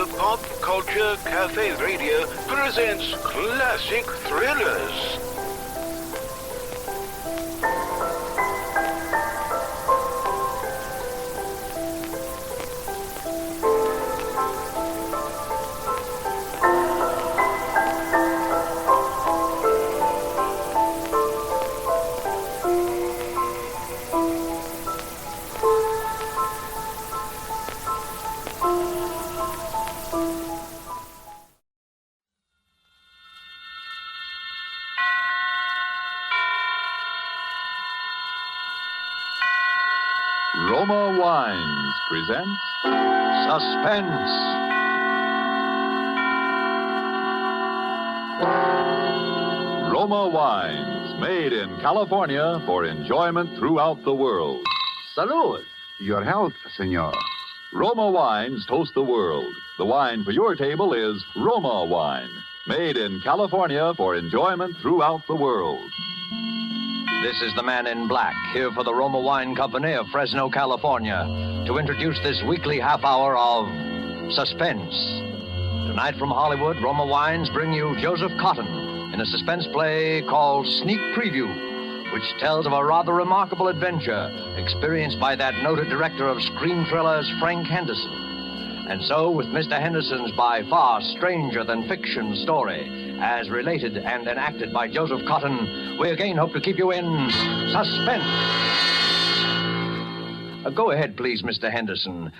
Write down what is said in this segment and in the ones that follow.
the Pop Culture Cafe Radio presents classic thrillers. Roma Wines presents Suspense. Roma Wines, made in California for enjoyment throughout the world. Salud. Your health, senor. Roma Wines toast the world. The wine for your table is Roma Wine, made in California for enjoyment throughout the world. This is the man in black, here for the Roma Wine Company of Fresno, California, to introduce this weekly half hour of Suspense. Tonight from Hollywood, Roma Wines bring you Joseph Cotten in a suspense play called Sneak Preview, which tells of a rather remarkable adventure experienced by that noted director of screen thrillers, Frank Henderson. And so, with Mr. Henderson's by far stranger-than-fiction story, as related and enacted by Joseph Cotten, we again hope to keep you in suspense. Go ahead, please, Mr. Henderson.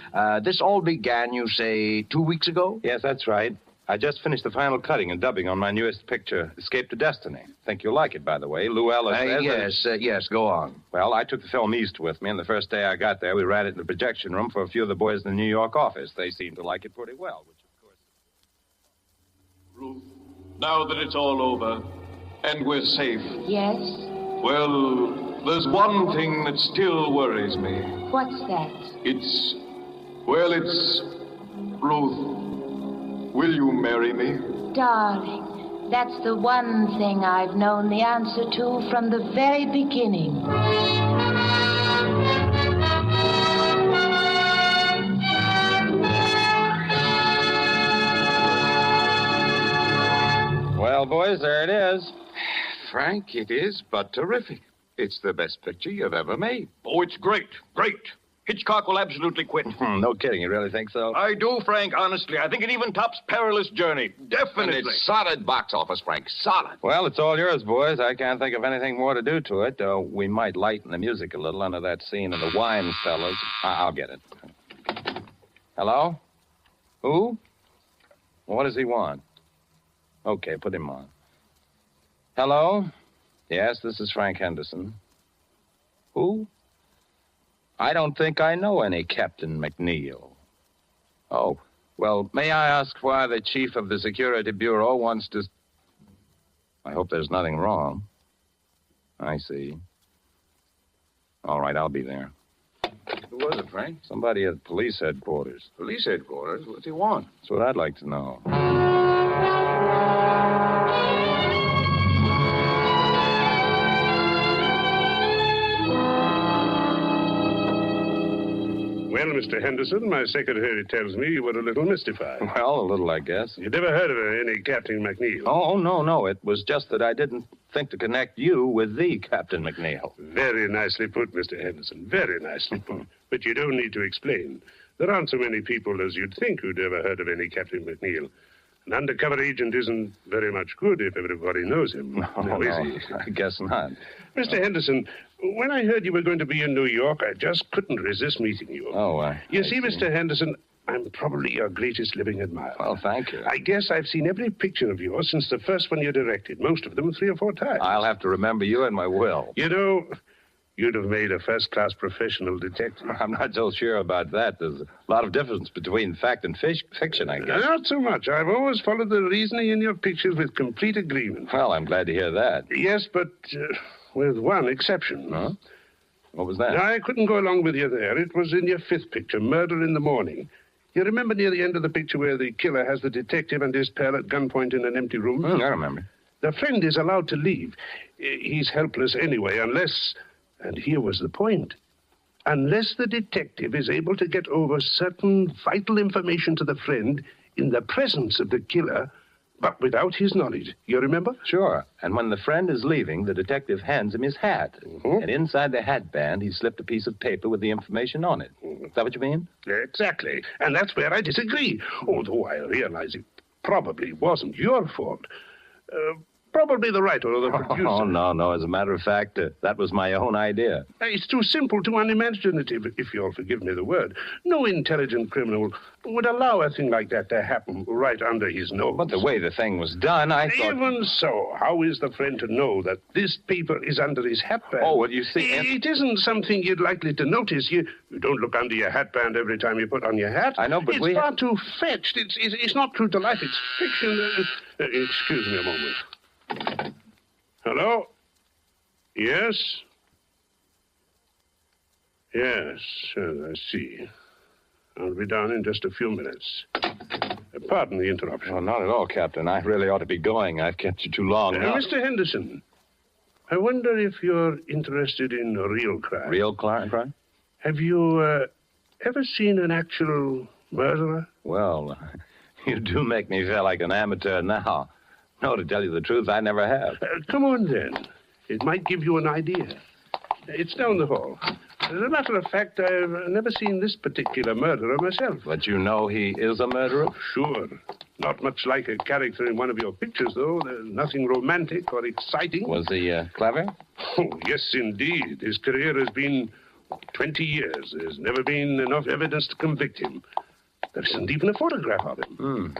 This all began, you say, 2 weeks ago? Yes, that's right. I just finished the final cutting and dubbing on my newest picture, Escape to Destiny. Think you'll like it, by the way. Lou Ellis says... Yes, go on. Well, I took the film east with me, and the first day I got there, we ran it in the projection room for a few of the boys in the New York office. They seemed to like it pretty well, which, of course... Ruth, now that it's all over, and we're safe... Yes? Well, there's one thing that still worries me. What's that? It's... Ruth, will you marry me? Darling, that's the one thing I've known the answer to from the very beginning. Well, boys, there it is. Frank, it is but terrific. It's the best picture you've ever made. Oh, it's great. Hitchcock will absolutely quit. No kidding, you really think so? I do, Frank, honestly. I think it even tops Perilous Journey. Definitely. And it's solid box office, Frank. Solid. Well, it's all yours, boys. I can't think of anything more to do to it. We might lighten the music a little under that scene of the wine fellas. I'll get it. Hello? Who? What does he want? Okay, put him on. Hello? Yes, this is Frank Henderson. Who? I don't think I know any Captain McNeil. Oh, well, may I ask why the chief of the Security Bureau wants to... I hope there's nothing wrong. I see. All right, I'll be there. Who was it, Frank? Somebody at police headquarters. Police headquarters? What's he want? That's what I'd like to know. Well, Mr. Henderson, my secretary tells me you were a little mystified. Well, a little, I guess. You never heard of any Captain McNeil? Oh, no. It was just that I didn't think to connect you with the Captain McNeil. Very nicely put, Mr. Henderson. Very nicely put. But you don't need to explain. There aren't so many people as you'd think who'd ever heard of any Captain McNeil. An undercover agent isn't very much good if everybody knows him. No, is he? I guess not. Mr. Henderson, when I heard you were going to be in New York, I just couldn't resist meeting you. You see, Mr. Henderson, I'm probably your greatest living admirer. Well, thank you. I guess I've seen every picture of yours since the first one you directed, most of them 3 or 4 times. I'll have to remember you in my will. You know, you'd have made a first-class professional detective. I'm not so sure about that. There's a lot of difference between fact and fiction, I guess. Not so much. I've always followed the reasoning in your pictures with complete agreement. Well, I'm glad to hear that. Yes, but with one exception. Huh? What was that? I couldn't go along with you there. It was in your 5th picture, Murder in the Morning. You remember near the end of the picture where the killer has the detective and his pal at gunpoint in an empty room? I remember. The friend is allowed to leave. He's helpless anyway, unless... And here was the point. Unless the detective is able to get over certain vital information to the friend, in the presence of the killer, but without his knowledge. You remember? Sure. And when the friend is leaving, the detective hands him his hat. Mhm. And inside the hat band, he slipped a piece of paper with the information on it. Is that what you mean? Exactly. And that's where I disagree, although I realize it probably wasn't your fault. Probably the writer or the producer. Oh, no. As a matter of fact, that was my own idea. It's too simple, too unimaginative, if you'll forgive me the word. No intelligent criminal would allow a thing like that to happen right under his nose. But the way the thing was done, I thought... Even so, how is the friend to know that this paper is under his hatband? Oh, well, you see... It isn't something you'd likely to notice. You don't look under your hatband every time you put on your hat. I know, but it's far too fetched. It's not true to life. It's fiction. Excuse me a moment. Hello? Yes? Yes, I see. I'll be down in just a few minutes. Pardon the interruption. Oh, not at all, Captain. I really ought to be going. I've kept you too long now. Mr. Henderson, I wonder if you're interested in real crime. Real crime? Have you ever seen an actual murderer? Well, you do make me feel like an amateur now. No, to tell you the truth, I never have. Come on, then. It might give you an idea. It's down the hall. As a matter of fact, I've never seen this particular murderer myself. But you know he is a murderer? Sure. Not much like a character in one of your pictures, though. There's nothing romantic or exciting. Was he clever? Oh, yes, indeed. His career has been 20 years. There's never been enough evidence to convict him. There isn't even a photograph of him.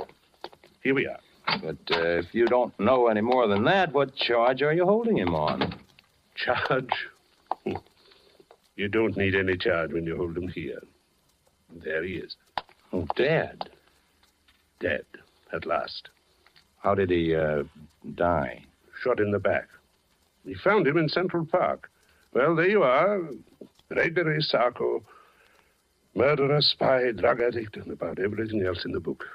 Here we are. But if you don't know any more than that, what charge are you holding him on? Charge? You don't need any charge when you hold him here. There he is. Oh, dead. Dead, at last. How did he die? Shot in the back. We found him in Central Park. Well, there you are. Gregory Sarko. Murderer, spy, drug addict, and about everything else in the book.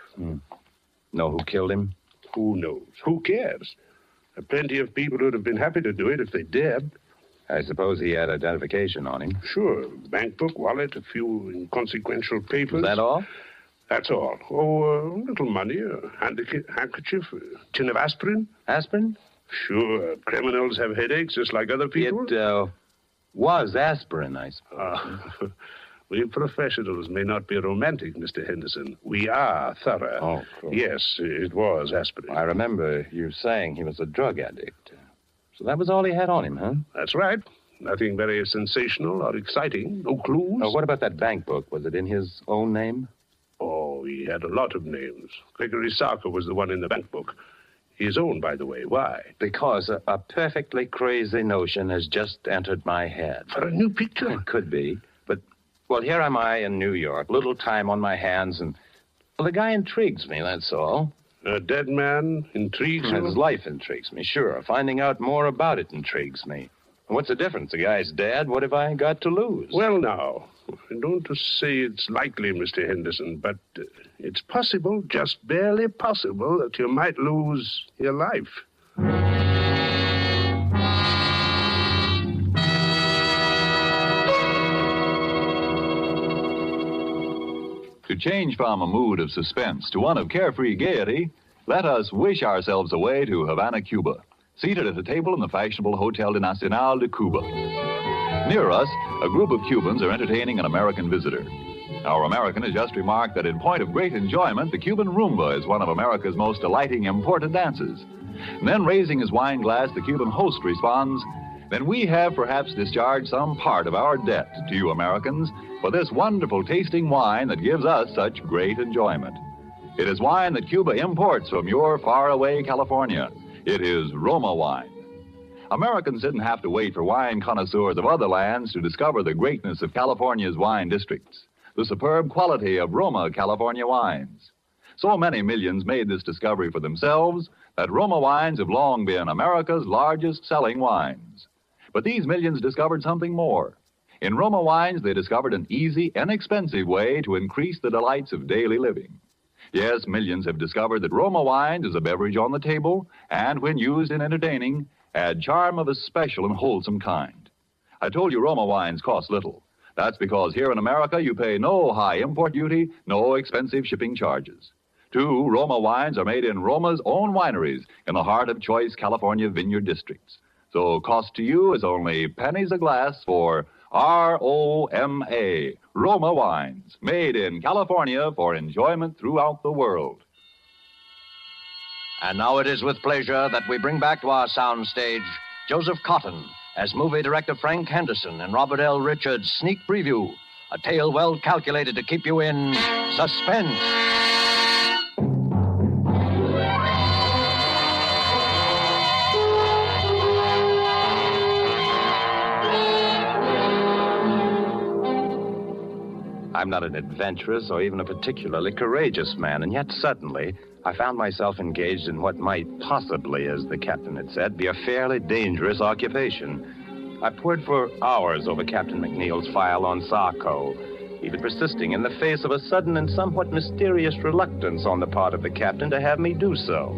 Know who killed him? Who knows? Who cares? There are plenty of people who'd have been happy to do it if they dared. I suppose he had identification on him. Sure. Bank book, wallet, a few inconsequential papers. Is that all? That's all. Oh, a little money, a handkerchief, a tin of aspirin. Aspirin? Sure. Criminals have headaches just like other people. It was aspirin, I suppose. We professionals may not be romantic, Mr. Henderson. We are thorough. Oh, cool. Yes, it was aspirin. I remember you saying he was a drug addict. So that was all he had on him, huh? That's right. Nothing very sensational or exciting. No clues. Oh, what about that bank book? Was it in his own name? Oh, he had a lot of names. Gregory Sarko was the one in the bank book. His own, by the way. Why? Because a perfectly crazy notion has just entered my head. For a new picture? It could be. But, well, here am I in New York. Little time on my hands, and, well, the guy intrigues me, that's all. A dead man intrigues you? His life intrigues me, sure. Finding out more about it intrigues me. What's the difference? The guy's dead. What have I got to lose? Well, now, I don't want to say it's likely, Mr. Henderson, but it's possible, just barely possible, that you might lose your life. To change from a mood of suspense to one of carefree gaiety, let us wish ourselves away to Havana, Cuba, seated at a table in the fashionable Hotel de Nacional de Cuba. Near us, a group of Cubans are entertaining an American visitor. Our American has just remarked that in point of great enjoyment, the Cuban rumba is one of America's most delighting imported dances. And then, raising his wine glass, the Cuban host responds, "Then we have perhaps discharged some part of our debt to you Americans for this wonderful tasting wine that gives us such great enjoyment. It is wine that Cuba imports from your faraway California. It is Roma wine." Americans didn't have to wait for wine connoisseurs of other lands to discover the greatness of California's wine districts, the superb quality of Roma California wines. So many millions made this discovery for themselves that Roma wines have long been America's largest selling wines. But these millions discovered something more. In Roma wines, they discovered an easy, inexpensive way to increase the delights of daily living. Yes, millions have discovered that Roma wines is a beverage on the table, and when used in entertaining, add charm of a special and wholesome kind. I told you Roma wines cost little. That's because here in America you pay no high import duty, no expensive shipping charges. 2 Roma wines are made in Roma's own wineries in the heart of choice California vineyard districts. So cost to you is only pennies a glass for ROMA, Roma wines, made in California for enjoyment throughout the world. And now it is with pleasure that we bring back to our soundstage Joseph Cotten as movie director Frank Henderson and Robert L. Richards' sneak preview, a tale well calculated to keep you in suspense. I'm not an adventurous or even a particularly courageous man, and yet suddenly I found myself engaged in what might possibly, as the captain had said, be a fairly dangerous occupation. I pored for hours over Captain McNeil's file on Sarko, even persisting in the face of a sudden and somewhat mysterious reluctance on the part of the captain to have me do so.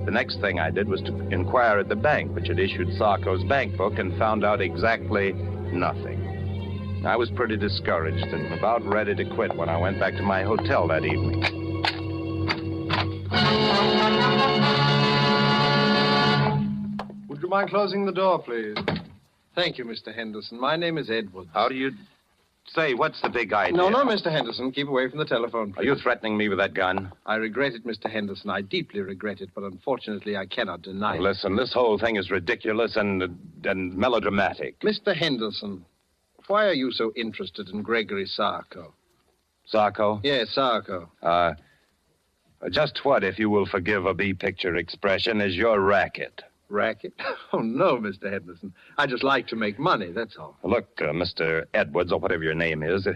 The next thing I did was to inquire at the bank, which had issued Sarko's bank book, and found out exactly nothing. I was pretty discouraged and about ready to quit when I went back to my hotel that evening. Would you mind closing the door, please? Thank you, Mr. Henderson. My name is Edwards. How do you say? What's the big idea? No, Mr. Henderson. Keep away from the telephone, please. Are you threatening me with that gun? I regret it, Mr. Henderson. I deeply regret it, but unfortunately I cannot deny it. Listen, this whole thing is ridiculous and melodramatic. Mr. Henderson, why are you so interested in Gregory Sarko? Sarko? Yes, Sarko. Just what, if you will forgive a B-picture expression, is your racket? Racket? Oh, no, Mr. Henderson. I just like to make money, that's all. Look, Mr. Edwards, or whatever your name is,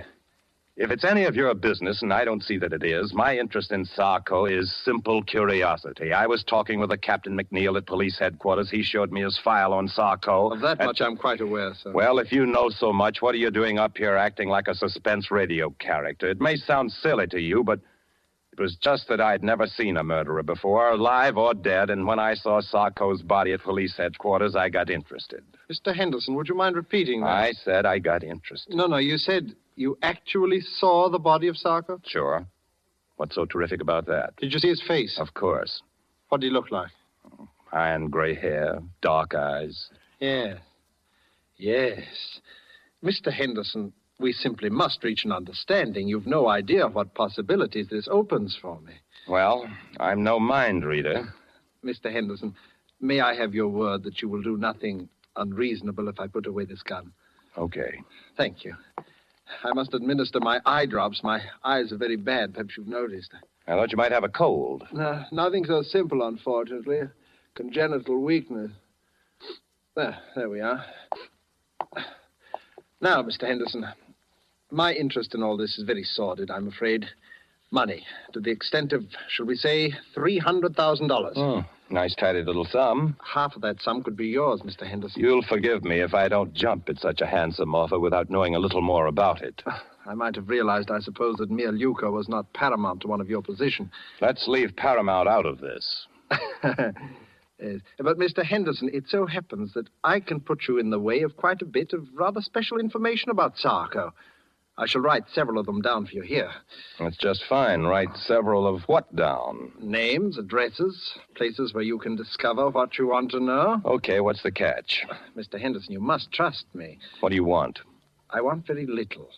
if it's any of your business, and I don't see that it is, my interest in Sarko is simple curiosity. I was talking with a Captain McNeil at police headquarters. He showed me his file on Sarko. Of that much I'm quite aware, sir. Well, if you know so much, what are you doing up here acting like a suspense radio character? It may sound silly to you, but it was just that I'd never seen a murderer before, alive or dead, and when I saw Sarko's body at police headquarters, I got interested. Mr. Henderson, would you mind repeating that? I said I got interested. No, you said you actually saw the body of Sarko? Sure. What's so terrific about that? Did you see his face? Of course. What did he look like? Iron gray hair, dark eyes. Yes. Mr. Henderson, we simply must reach an understanding. You've no idea what possibilities this opens for me. Well, I'm no mind reader. Mr. Henderson, may I have your word that you will do nothing unreasonable if I put away this gun? Okay. Thank you. I must administer my eye drops. My eyes are very bad. Perhaps you've noticed. I thought you might have a cold. No, nothing so simple, unfortunately. Congenital weakness. There we are. Now, Mr. Henderson, my interest in all this is very sordid, I'm afraid. Money, to the extent of, shall we say, $300,000. Nice, tidy little sum. Half of that sum could be yours, Mr. Henderson. You'll forgive me if I don't jump at such a handsome offer without knowing a little more about it. I might have realized, I suppose, that mere lucre was not paramount to one of your position. Let's leave paramount out of this. Yes. But, Mr. Henderson, it so happens that I can put you in the way of quite a bit of rather special information about Sarko. I shall write several of them down for you here. That's just fine. Write several of what down? Names, addresses, places where you can discover what you want to know. Okay, what's the catch? Mr. Henderson, you must trust me. What do you want? I want very little.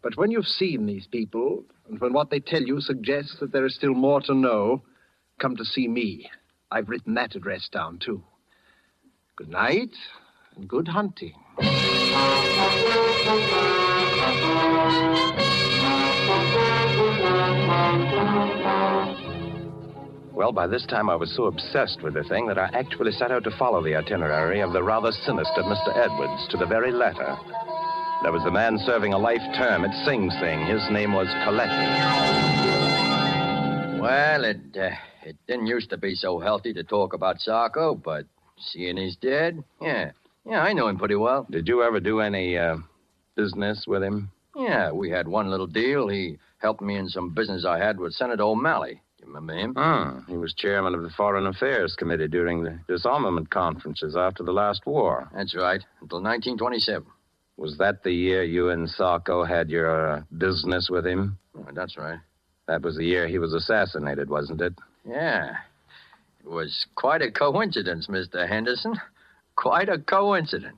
But when you've seen these people, and when what they tell you suggests that there is still more to know, come to see me. I've written that address down, too. Good night, and good hunting. Well, by this time I was so obsessed with the thing that I actually set out to follow the itinerary of the rather sinister Mr. Edwards to the very letter. There was the man serving a life term at Sing Sing. His name was Coletti. Well, it didn't used to be so healthy to talk about Sarko, but seeing he's dead, yeah, I know him pretty well. Did you ever do any business with him? Yeah, we had one little deal. He helped me in some business I had with Senator O'Malley. You remember him? He was chairman of the Foreign Affairs Committee during the disarmament conferences after the last war. That's right, until 1927. Was that the year you and Sarko had your business with him? Oh, that's right. That was the year he was assassinated, wasn't it? Yeah. It was quite a coincidence, Mr. Henderson. Quite a coincidence.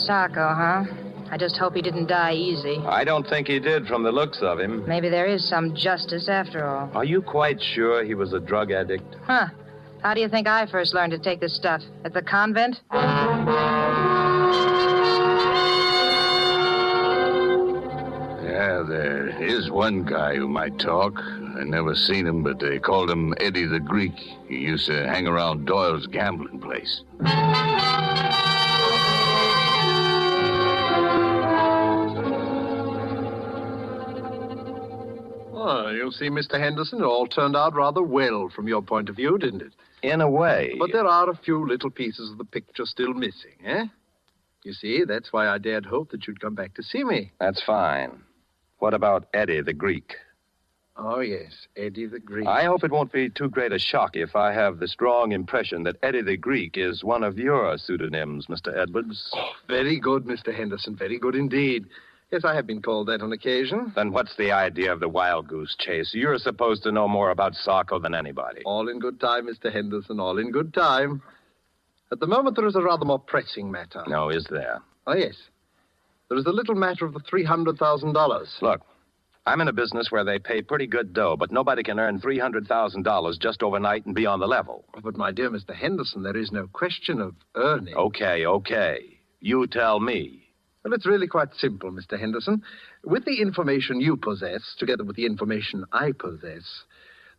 Sarko, huh? I just hope he didn't die easy. I don't think he did from the looks of him. Maybe there is some justice after all. Are you quite sure he was a drug addict? Huh. How do you think I first learned to take this stuff? At the convent? Yeah, there is one guy who might talk. I never seen him, but they called him Eddie the Greek. He used to hang around Doyle's gambling place. Oh, you see, Mr. Henderson, it all turned out rather well from your point of view, didn't it? In a way. But there are a few little pieces of the picture still missing, eh? You see, that's why I dared hope that you'd come back to see me. That's fine. What about Eddie the Greek? Oh, yes, Eddie the Greek. I hope it won't be too great a shock if I have the strong impression that Eddie the Greek is one of your pseudonyms, Mr. Edwards. Oh, very good, Mr. Henderson, very good indeed. Yes, I have been called that on occasion. Then what's the idea of the wild goose chase? You're supposed to know more about Sarko than anybody. All in good time, Mr. Henderson, all in good time. At the moment, there is a rather more pressing matter. No, is there? Oh, yes. There is the little matter of the $300,000. Look, I'm in a business where they pay pretty good dough, but nobody can earn $300,000 just overnight and be on the level. But, my dear Mr. Henderson, there is no question of earning. Okay. You tell me. Well, it's really quite simple, Mr. Henderson. With the information you possess, together with the information I possess,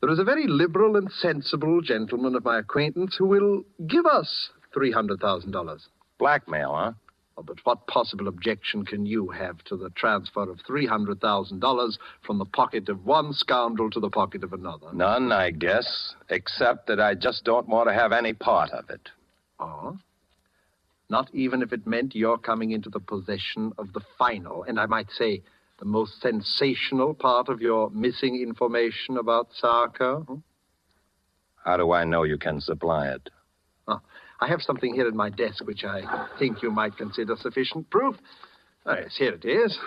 there is a very liberal and sensible gentleman of my acquaintance who will give us $300,000. Blackmail, huh? Oh, but what possible objection can you have to the transfer of $300,000 from the pocket of one scoundrel to the pocket of another? None, I guess, except that I just don't want to have any part of it. Oh? Not even if it meant your coming into the possession of the final, and I might say the most sensational part of your missing information about Sarko? How do I know you can supply it? Oh, I have something here at my desk which I think you might consider sufficient proof. Oh, yes, here it is.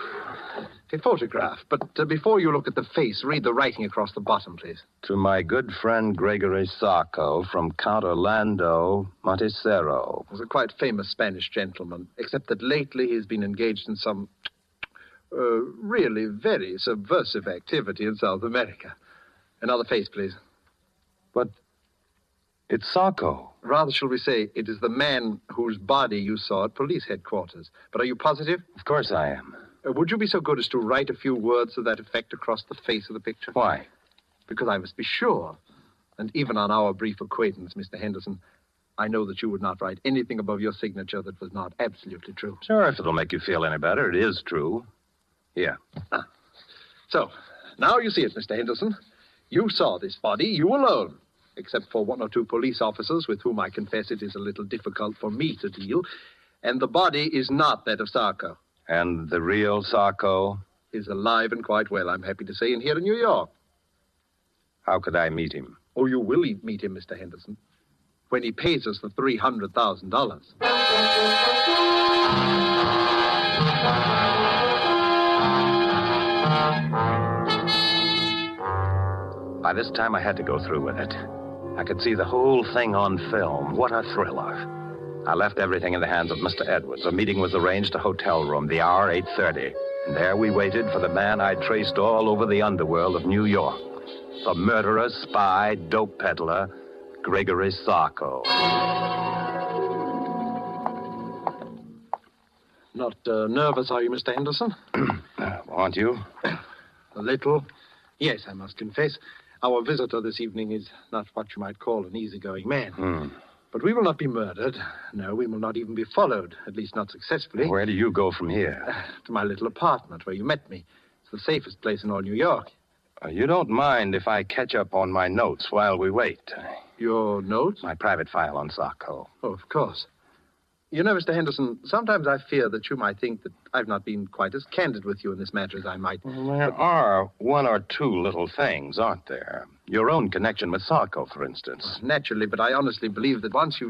A photograph. But before you look at the face, read the writing across the bottom, please. To my good friend Gregory Sarko from Count Orlando Monticero. He's a quite famous Spanish gentleman, except that lately he's been engaged in some really very subversive activity in South America. Another face, please. But it's Sarko. Rather, shall we say, it is the man whose body you saw at police headquarters. But are you positive? Of course I am. Would you be so good as to write a few words to that effect across the face of the picture? Why? Because I must be sure. And even on our brief acquaintance, Mr. Henderson, I know that you would not write anything above your signature that was not absolutely true. Sure, if it'll make you feel any better, it is true. Here. So, now you see it, Mr. Henderson. You saw this body, you alone. Except for one or two police officers with whom I confess it is a little difficult for me to deal. And the body is not that of Sarko. And the real Sarko? Is alive and quite well, I'm happy to say, and here in New York. How could I meet him? Oh, you will meet him, Mr. Henderson, when he pays us the $300,000. By this time, I had to go through with it. I could see the whole thing on film. What a thriller. I left everything in the hands of Mr. Edwards. A meeting was arranged, a hotel room, the hour 8:30. And there we waited for the man I'd traced all over the underworld of New York. The murderer, spy, dope peddler, Gregory Sarko. Not nervous, are you, Mr. Henderson? Aren't you? A little. Yes, I must confess. Our visitor this evening is not what you might call an easygoing man. But we will not be murdered. No, we will not even be followed, at least not successfully. Where do you go from here? To my little apartment where you met me. It's the safest place in all New York. You don't mind if I catch up on my notes while we wait? Your notes? My private file on Sarko. Oh, of course. You know, Mr. Henderson, sometimes I fear that you might think that I've not been quite as candid with you in this matter as I might. Well, there are one or two little things, aren't there? Your own connection with Sarko, for instance. Naturally, but I honestly believe that once you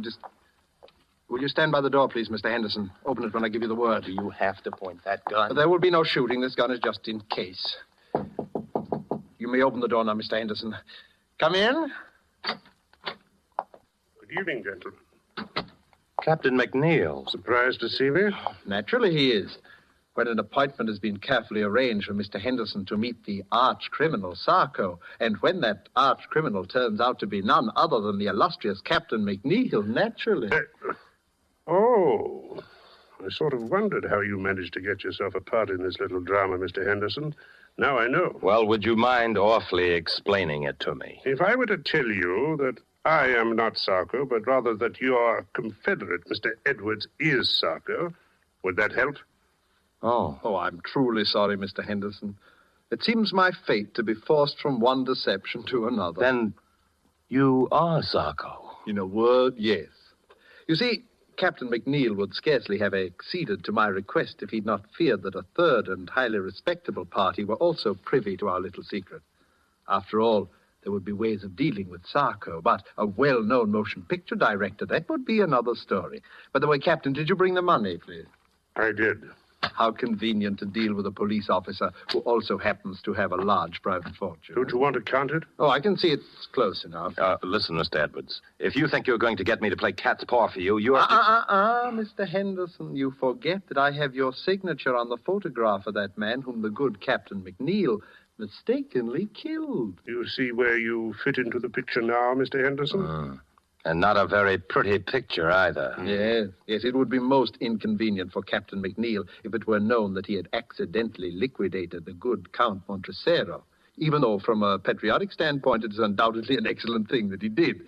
Will you stand by the door, please, Mr. Henderson? Open it when I give you the word. Do you have to point that gun? There will be no shooting. This gun is just in case. You may open the door now, Mr. Henderson. Come in. Good evening, gentlemen. Captain McNeil. Surprised to see me? Naturally he is. When an appointment has been carefully arranged for Mr. Henderson to meet the arch-criminal Sarko, and when that arch-criminal turns out to be none other than the illustrious Captain McNeil, naturally. Oh, I sort of wondered how you managed to get yourself a part in this little drama, Mr. Henderson. Now I know. Well, would you mind awfully explaining it to me? If I were to tell you that I am not Sarko, but rather that your confederate, Mr. Edwards, is Sarko, would that help? Oh, I'm truly sorry, Mr. Henderson. It seems my fate to be forced from one deception to another. Then you are Sarko. In a word, yes. You see, Captain McNeil would scarcely have acceded to my request if he'd not feared that a third and highly respectable party were also privy to our little secret. After all, there would be ways of dealing with Sarko, but a well-known motion picture director, that would be another story. By the way, Captain, did you bring the money, please? I did. How convenient to deal with a police officer who also happens to have a large private fortune. Don't you want to count it? Oh, I can see it's close enough. Listen, Mr. Edwards, if you think you're going to get me to play cat's paw for you, you're... Mr. Henderson, you forget that I have your signature on the photograph of that man whom the good Captain McNeil mistakenly killed. You see where you fit into the picture now, Mr. Henderson? And not a very pretty picture either. Yes, it would be most inconvenient for Captain McNeil if it were known that he had accidentally liquidated the good Count Montresero, even though from a patriotic standpoint it is undoubtedly an excellent thing that he did.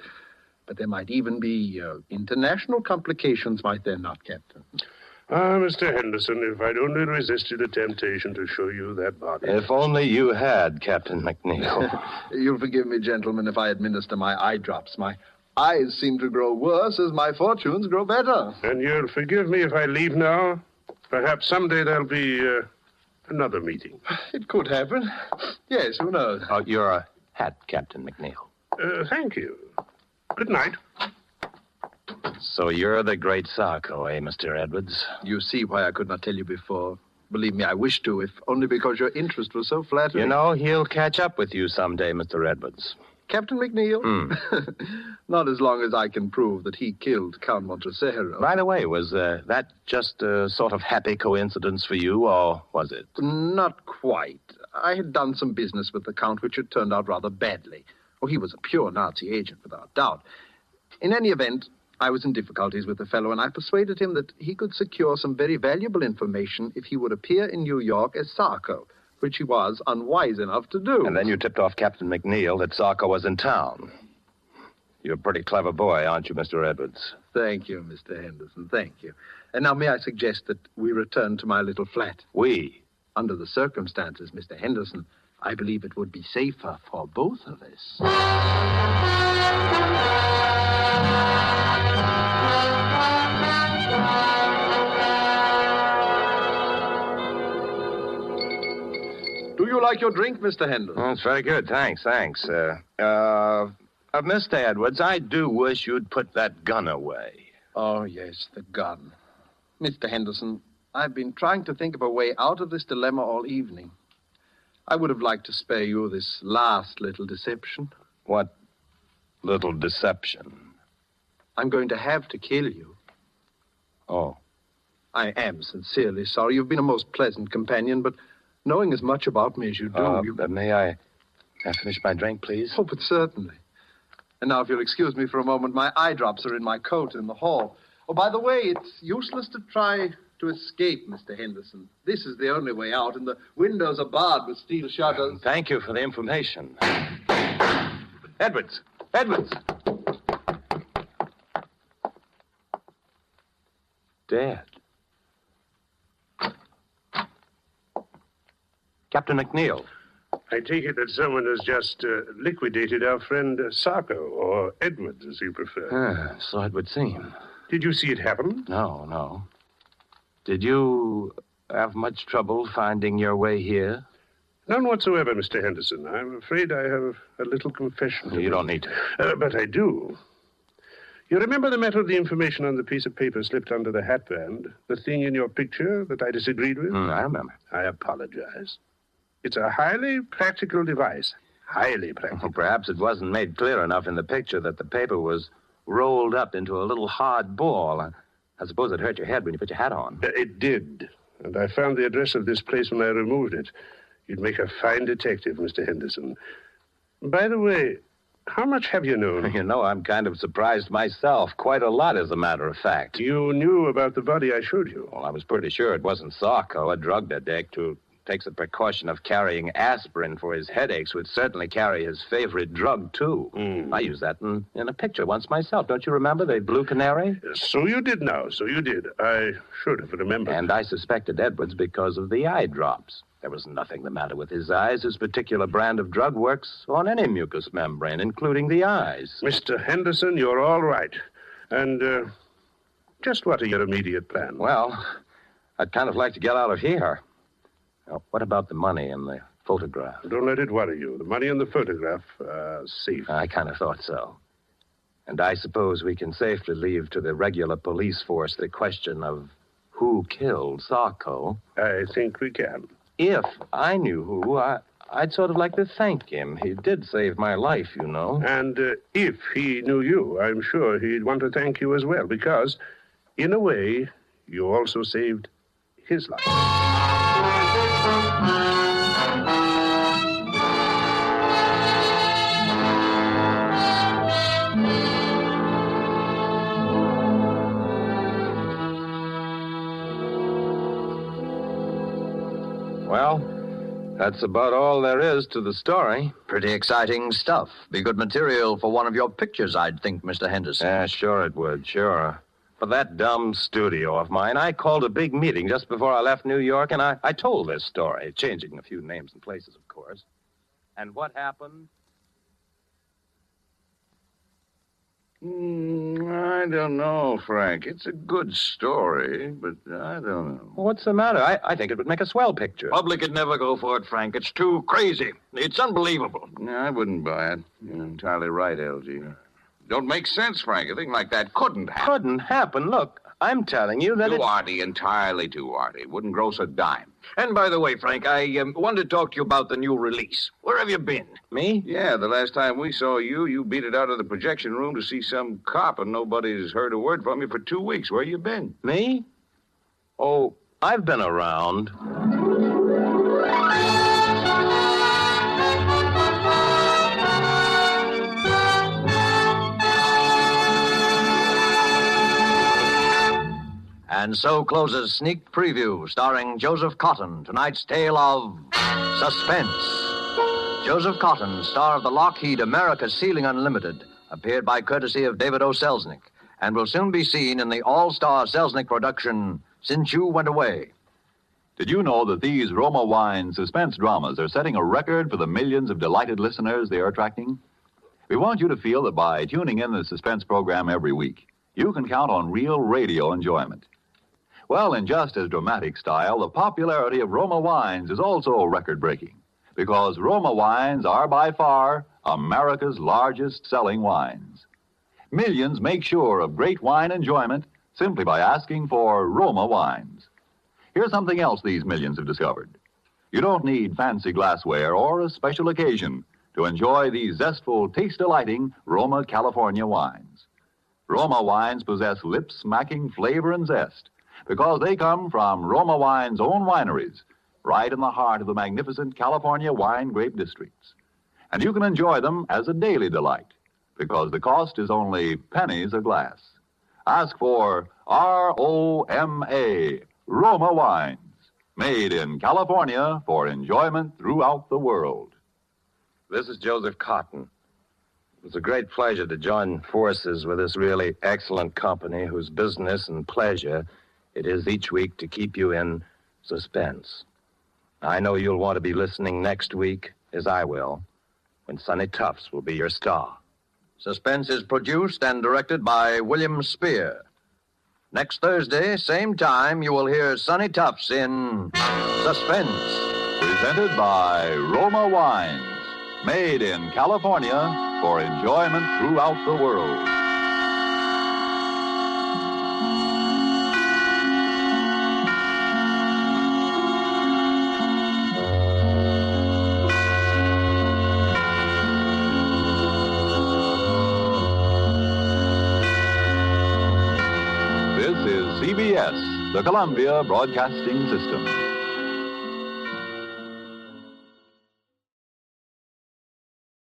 But there might even be international complications, might there not, Captain? Mr. Henderson, if I'd only resisted the temptation to show you that body. If only you had, Captain McNeil. You'll forgive me, gentlemen, if I administer my eye drops. My eyes seem to grow worse as my fortunes grow better. And you'll forgive me if I leave now? Perhaps someday there'll be another meeting. It could happen. Yes, who knows? Oh, your hat, Captain McNeil. Thank you. Good night. So you're the great Sarko, eh, Mr. Edwards? You see why I could not tell you before. Believe me, I wish to, if only because your interest was so flattering. You know, he'll catch up with you someday, Mr. Edwards. Captain McNeil? Not as long as I can prove that he killed Count Montresero. By the way, was that just a sort of happy coincidence for you, or was it? Not quite. I had done some business with the Count which had turned out rather badly. Oh, he was a pure Nazi agent, without doubt. In any event, I was in difficulties with the fellow, and I persuaded him that he could secure some very valuable information if he would appear in New York as Sarko, which he was unwise enough to do. And then you tipped off Captain McNeil that Sarko was in town. You're a pretty clever boy, aren't you, Mr. Edwards? Thank you, Mr. Henderson, thank you. And now may I suggest that we return to my little flat? We? Under the circumstances, Mr. Henderson, I believe it would be safer for both of us. Do you like your drink, Mr. Henderson? Oh, it's very good. Thanks. Mr. Edwards, I do wish you'd put that gun away. Oh, yes, the gun. Mr. Henderson, I've been trying to think of a way out of this dilemma all evening. I would have liked to spare you this last little deception. What little deception? I'm going to have to kill you. Oh. I am sincerely sorry. You've been a most pleasant companion, but knowing as much about me as you do... May I finish my drink, please? Oh, but certainly. And now, if you'll excuse me for a moment, my eye drops are in my coat in the hall. Oh, by the way, it's useless to try to escape, Mr. Henderson. This is the only way out, and the windows are barred with steel shutters. Thank you for the information. Edwards! Edwards! Dead. Captain McNeil. I take it that someone has just liquidated our friend Sarko, or Edwards, as you prefer. So it would seem. Did you see it happen? No. Did you have much trouble finding your way here? None whatsoever, Mr. Henderson. I'm afraid I have a little confession to You don't need to. But I do. You remember the matter of the information on the piece of paper slipped under the hatband? The thing in your picture that I disagreed with? I remember. I apologize. It's a highly practical device. Highly practical. Well, perhaps it wasn't made clear enough in the picture that the paper was rolled up into a little hard ball. I suppose it hurt your head when you put your hat on. It did. And I found the address of this place when I removed it. You'd make a fine detective, Mr. Henderson. By the way, how much have you known? You know, I'm kind of surprised myself. Quite a lot, as a matter of fact. You knew about the body I showed you? Well, I was pretty sure it wasn't Sarko, a drug addict who takes the precaution of carrying aspirin for his headaches, would certainly carry his favorite drug, too. I used that in a picture once myself. Don't you remember the blue canary? So you did now. So you did. I should have remembered. And I suspected Edwards because of the eye drops. There was nothing the matter with his eyes. His particular brand of drug works on any mucous membrane, including the eyes. Mr. Henderson, you're all right. And just what are your immediate plans? Well, I'd kind of like to get out of here. Now, what about the money and the photograph? Don't let it worry you. The money and the photograph safe. I kind of thought so. And I suppose we can safely leave to the regular police force the question of who killed Sarko. I think we can. If I knew who, I'd sort of like to thank him. He did save my life, you know. And if he knew you, I'm sure he'd want to thank you as well, because, in a way, you also saved his life. Well, that's about all there is to the story. Pretty exciting stuff. Be good material for one of your pictures, I'd think, Mr. Henderson. Yeah, sure it would, sure. For that dumb studio of mine, I called a big meeting just before I left New York, and I told this story, changing a few names and places, of course. And what happened? I don't know, Frank. It's a good story, but I don't know. What's the matter? I think it would make a swell picture. Public would never go for it, Frank. It's too crazy. It's unbelievable. No, I wouldn't buy it. You're entirely right, LG. Don't make sense, Frank. A thing like that couldn't happen. Couldn't happen. Look, I'm telling you that Too arty, entirely too arty. Wouldn't gross a dime. And by the way, Frank, I wanted to talk to you about the new release. Where have you been? Me? Yeah, the last time we saw you, you beat it out of the projection room to see some cop, and nobody's heard a word from you for 2 weeks. Where you been? Me? Oh, I've been around. And so closes Sneak Preview, starring Joseph Cotten, tonight's tale of Suspense. Joseph Cotten, star of the Lockheed America Ceiling Unlimited, appeared by courtesy of David O. Selznick, and will soon be seen in the all-star Selznick production, Since You Went Away. Did you know that these Roma Wine suspense dramas are setting a record for the millions of delighted listeners they are attracting? We want you to feel that by tuning in the suspense program every week, you can count on real radio enjoyment. Well, in just as dramatic style, the popularity of Roma wines is also record-breaking, because Roma wines are by far America's largest selling wines. Millions make sure of great wine enjoyment simply by asking for Roma wines. Here's something else these millions have discovered. You don't need fancy glassware or a special occasion to enjoy these zestful, taste-delighting Roma California wines. Roma wines possess lip-smacking flavor and zest because they come from Roma Wine's own wineries, right in the heart of the magnificent California wine grape districts. And you can enjoy them as a daily delight because the cost is only pennies a glass. Ask for R-O-M-A, Roma Wines, made in California for enjoyment throughout the world. This is Joseph Cotten. It's a great pleasure to join forces with this really excellent company whose business and pleasure it is each week to keep you in suspense. I know you'll want to be listening next week, as I will, when Sonny Tufts will be your star. Suspense is produced and directed by William Spear. Next Thursday, same time, you will hear Sonny Tufts in Suspense. Presented by Roma Wines, made in California for enjoyment throughout the world. is CBS, the Columbia Broadcasting System.